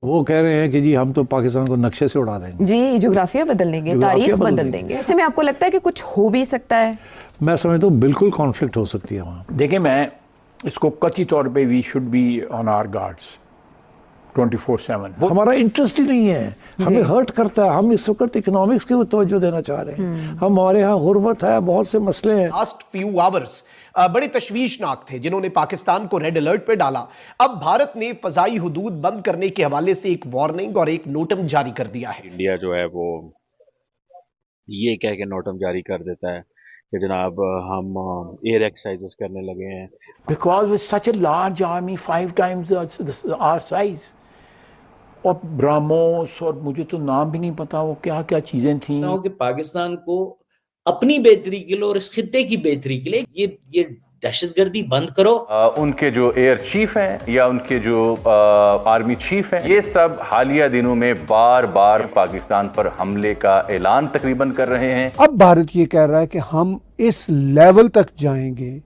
वो कह रहे हैं कि जी हम तो पाकिस्तान को नक्शे से उड़ा देंगे, जी जोग्राफिया बदल देंगे, तारीख बदल देंगे। ऐसे में आपको लगता है कि कुछ हो भी सकता है? मैं समझता हूँ बिल्कुल कॉन्फ्लिक्ट हो सकती है वहाँ। देखिए, मैं इसको कच्ची तौर पे we should be on our guards 24/7। हमारा इंटरेस्ट ही नहीं है, हमें हर्ट करता है। हम इस वक्त इकोनॉमिक्स की तवज्जो देना चाह रहे हैं। हमारे यहाँ गुर्बत है, बहुत से मसले हैं। लास्ट फ्यू आवर्स बड़े तशवीशनाक थे जिन्होंने पाकिस्तान को रेड अलर्ट पे डाला। अब भारत ने फजाई हुदूद बंद करने के हवाले से एक वार्निंग और एक नोटम जारी कर दिया है। इंडिया जो है वो ये कह के नोटम जारी कर देता है कि जनाब हम एयर एक्सरसाइजेस करने लगे हैं। Because with such a large army 5 times our size, और ब्राह्मोस और मुझे तो नाम भी नहीं पता वो क्या क्या चीजें थी। कि पाकिस्तान को अपनी बेहतरी के लिए और इस खित्ते की बेहतरी के लिए ये दहशतगर्दी बंद करो। उनके जो एयर चीफ हैं या उनके जो आर्मी चीफ हैं, ये सब हालिया दिनों में बार बार पाकिस्तान पर हमले का ऐलान तकरीबन कर रहे हैं। अब भारत ये कह रहा है कि हम इस लेवल तक जाएंगे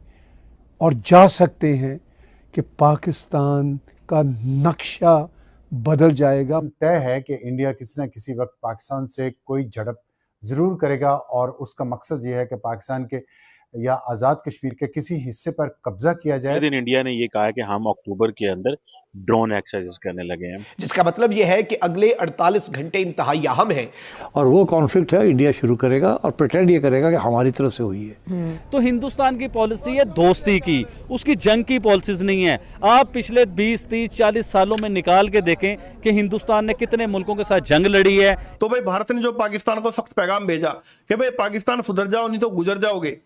और जा सकते हैं कि पाकिस्तान का नक्शा बदल जाएगा। तय है कि इंडिया किसी न किसी वक्त पाकिस्तान से कोई झड़प जरूर करेगा और उसका मकसद ये है कि पाकिस्तान के या आज़ाद कश्मीर के किसी हिस्से पर कब्जा किया जाए। दिन इंडिया ने ये कहा कि हम अक्टूबर के अंदर ड्रोन एक्सरसाइजेस करने लगे हैं, जिसका मतलब यह है कि अगले 48 घंटे इंतहाई अहम है। और वो कॉन्फ्लिक्ट है इंडिया शुरू करेगा और प्रिटेंड ये करेगा कि हमारी तरफ से हुई है। तो हिंदुस्तान की पॉलिसी है दोस्ती की, उसकी जंग की पॉलिसीज नहीं है। आप पिछले 20, 30, 40 सालों में निकाल के देखें कि हिंदुस्तान ने कितने मुल्कों के साथ जंग लड़ी है। तो भाई भारत ने जो पाकिस्तान को सख्त पैगाम भेजा कि भाई पाकिस्तान सुधर जाओ नहीं तो गुजर जाओगे।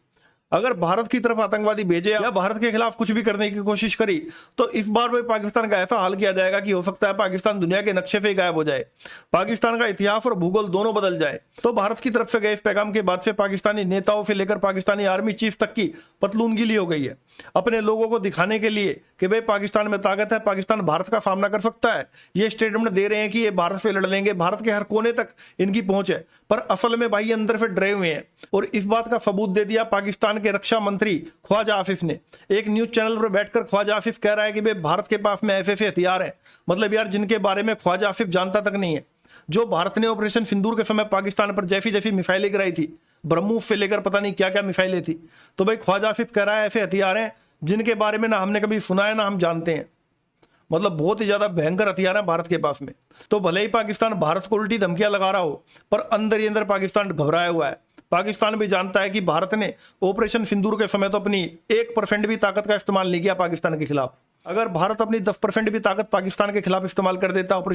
अगर भारत की तरफ आतंकवादी भेजे या भारत के खिलाफ कुछ भी करने की कोशिश करी तो इस बार में पाकिस्तान का ऐसा हाल किया जाएगा कि हो सकता है पाकिस्तान दुनिया के नक्शे से गायब हो जाए, पाकिस्तान का इतिहास और भूगोल दोनों बदल जाए। तो भारत की तरफ से गए इस पैगाम के बाद से पाकिस्तानी नेताओं से लेकर पाकिस्तानी आर्मी चीफ तक की पतलून गीली हो गई है, अपने लोगों को दिखाने के लिए कि भाई पाकिस्तान में ताकत है, पाकिस्तान भारत का सामना कर सकता है। ये स्टेटमेंट दे रहे हैं कि ये भारत से लड़ लेंगे, भारत के हर कोने तक इनकी पहुंच है, पर असल में भाई अंदर से डरे हुए हैं। और इस बात का सबूत दे दिया पाकिस्तान के रक्षा मंत्री ख्वाजा आसिफ ने। एक न्यूज चैनल पर बैठकर ख्वाजा आसिफ कह रहा है कि भाई भारत के पास में ऐसे हथियार हैं, मतलब यार जिनके बारे में ख्वाजा आसिफ जानता तक नहीं है। जो भारत ने ऑपरेशन सिंदूर के समय पाकिस्तान पर जैसी जैसी मिसाइलें गिराई थी, ब्रह्मोस से लेकर पता नहीं क्या क्या मिसाइलें थी, तो भाई ख्वाजा आसिफ कह रहा है ऐसे हथियार हैं जिनके बारे में ना हमने कभी सुना है ना हम जानते हैं। मतलब बहुत ही ज्यादा भयंकर हथियार है भारत के पास में। तो भले ही पाकिस्तान भारत को उल्टी धमकियां लगा रहा हो, पर अंदर ही अंदर पाकिस्तान घबराया हुआ है। पाकिस्तान भी जानता है कि भारत ने ऑपरेशन सिंदूर के समय तो अपनी 1% भी ताकत का इस्तेमाल नहीं किया पाकिस्तान के खिलाफ। अगर भारत अपनी 10% भी ताकत पाकिस्तान के खिलाफ इस्तेमाल कर देता ऑपरेशन